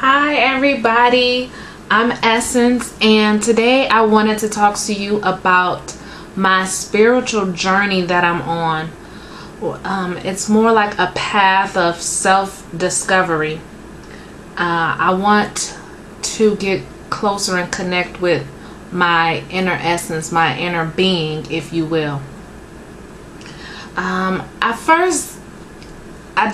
Hi everybody, I'm Essence, and today I wanted to talk to you about my spiritual journey that I'm on. It's more like a path of self-discovery. I want to get closer and connect with my inner essence, my inner being, if you will. I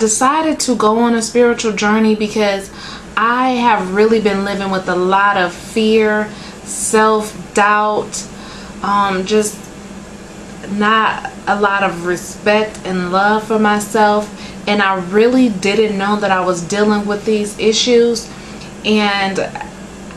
decided to go on a spiritual journey because I have really been living with a lot of fear, self-doubt, just not a lot of respect and love for myself. And I really didn't know that I was dealing with these issues. And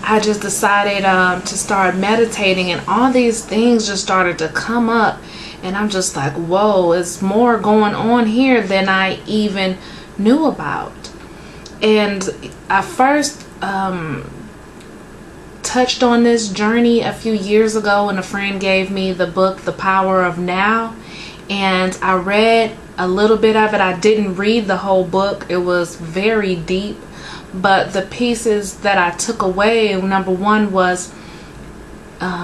I just decided to start meditating, and all these things just started to come up. And I'm just like, whoa, it's more going on here than I even knew about. And I first touched on this journey a few years ago when a friend gave me the book, The Power of Now. And I read a little bit of it. I didn't read the whole book. It was very deep. But the pieces that I took away, number one was,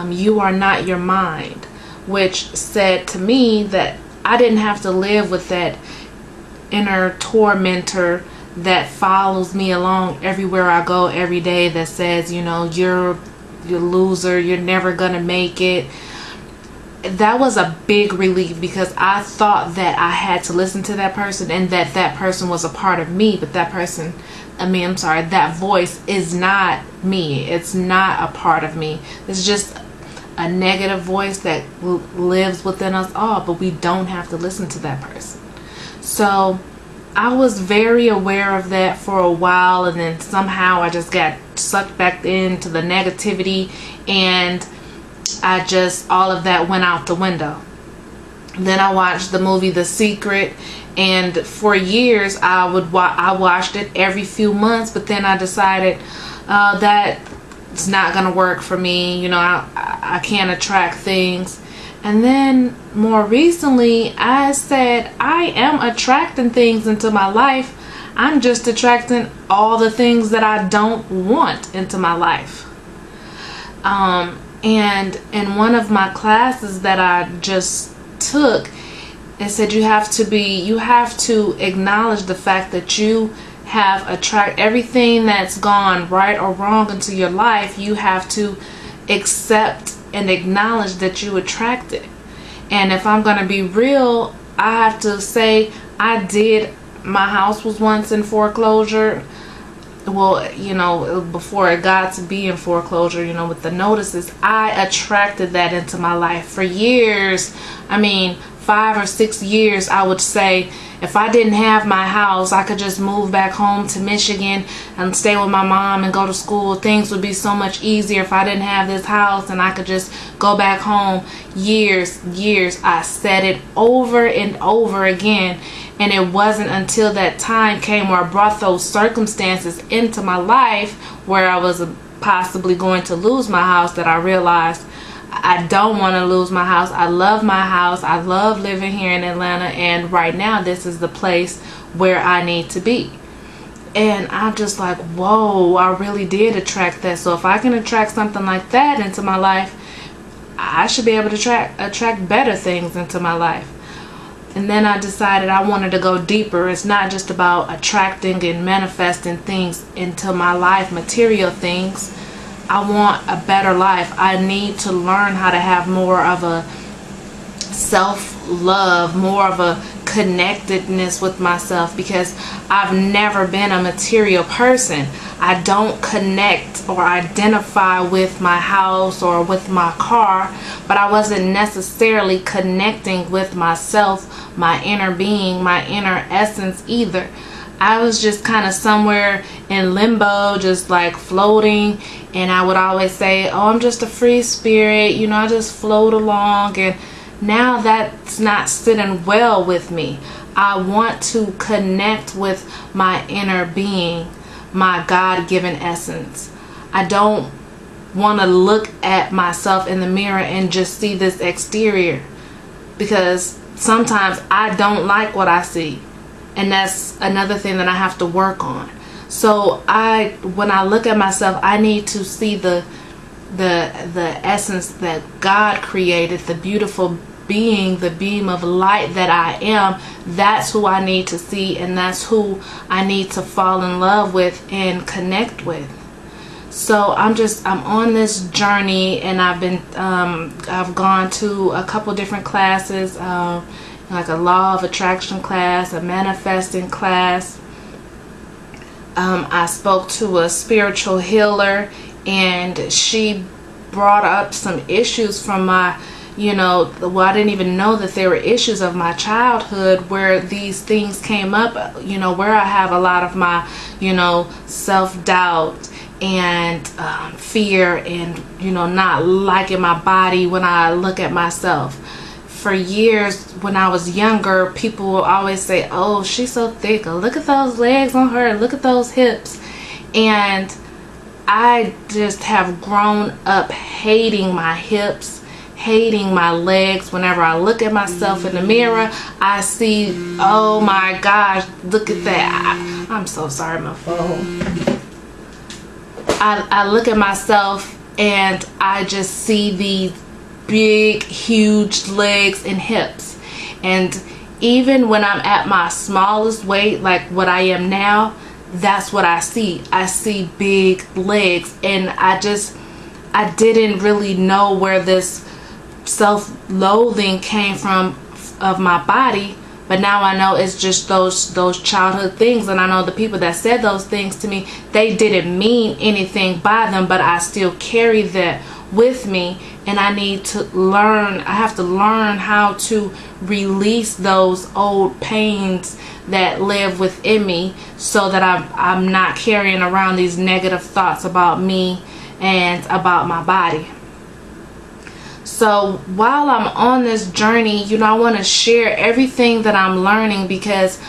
you are not your mind, which said to me that I didn't have to live with that inner tormentor that follows me along everywhere I go every day, that says, you know, you're a loser, you're never gonna make it. That was a big relief, because I thought that I had to listen to that person and that person was a part of me, but that voice is not me. It's not a part of me. It's just a negative voice that lives within us all, but we don't have to listen to that person. So I was very aware of that for a while, and then somehow I just got sucked back into the negativity, and all of that went out the window. Then I watched the movie The Secret, and for years I watched it every few months, but then I decided that it's not gonna work for me. You know, I can't attract things. And then more recently, I said, I am attracting things into my life. I'm just attracting all the things that I don't want into my life. And in one of my classes that I just took, it said you have to acknowledge the fact that you have attract everything that's gone right or wrong into your life. You have to accept and acknowledge that you attract it. And if I'm going to be real, I have to say my house was once in foreclosure. Well, you know, before it got to be in foreclosure, you know, with the notices, I attracted that into my life for years. 5 or 6 years, I would say. If I didn't have my house, I could just move back home to Michigan and stay with my mom and go to school. Things would be so much easier if I didn't have this house, and I could just go back home. Years. I said it over and over again. And it wasn't until that time came where I brought those circumstances into my life where I was possibly going to lose my house that I realized I don't want to lose my house. I love my house. I love living here in Atlanta, and right now this is the place where I need to be. And I'm just like, whoa, I really did attract that. So if I can attract something like that into my life, I should be able to attract better things into my life. And then I decided I wanted to go deeper. It's not just about attracting and manifesting things into my life, material things. I want a better life. I need to learn how to have more of a self-love, more of a connectedness with myself, because I've never been a material person. I don't connect or identify with my house or with my car, but I wasn't necessarily connecting with myself, my inner being, my inner essence either. I was just kind of somewhere in limbo, just like floating. And I would always say, oh, I'm just a free spirit, you know, I just float along. And now that's not sitting well with me. I want to connect with my inner being, my God-given essence. I don't want to look at myself in the mirror and just see this exterior, because sometimes I don't like what I see. And that's another thing that I have to work on. So when I look at myself, I need to see the essence that God created, the beautiful being, the beam of light that I am. That's who I need to see, and that's who I need to fall in love with and connect with. So I'm on this journey, and I've gone to a couple different classes, like a law of attraction class, a manifesting class. I spoke to a spiritual healer, and she brought up some issues from my, I didn't even know that there were issues of my childhood where these things came up, where I have a lot of my, self-doubt and fear and, not liking my body when I look at myself. For years, when I was younger, people will always say, oh, she's so thick. Look at those legs on her. Look at those hips. And I just have grown up hating my hips, hating my legs. Whenever I look at myself in the mirror, I see, oh my gosh, look at that. I'm so sorry, my phone. I look at myself and I just see these big, huge legs and hips. And even when I'm at my smallest weight, like what I am now, that's what I see. I see big legs, and I didn't really know where this self-loathing came from of my body, but now I know it's just those childhood things. And I know the people that said those things to me, they didn't mean anything by them, but I still carry that with me, and I have to learn how to release those old pains that live within me, so that I'm not carrying around these negative thoughts about me and about my body. So while I'm on this journey, I want to share everything that I'm learning, because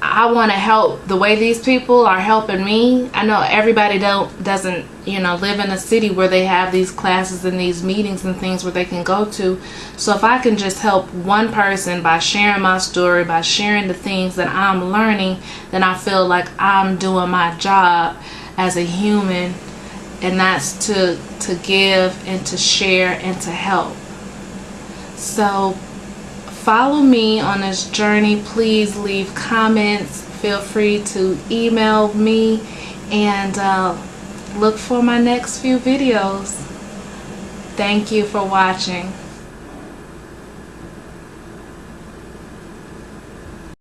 I want to help the way these people are helping me. I know everybody doesn't live in a city where they have these classes and these meetings and things where they can go to. So if I can just help one person by sharing my story, by sharing the things that I'm learning, then I feel like I'm doing my job as a human, and that's to give and to share and to help. So follow me on this journey. Please leave comments. Feel free to email me, and look for my next few videos. Thank you for watching.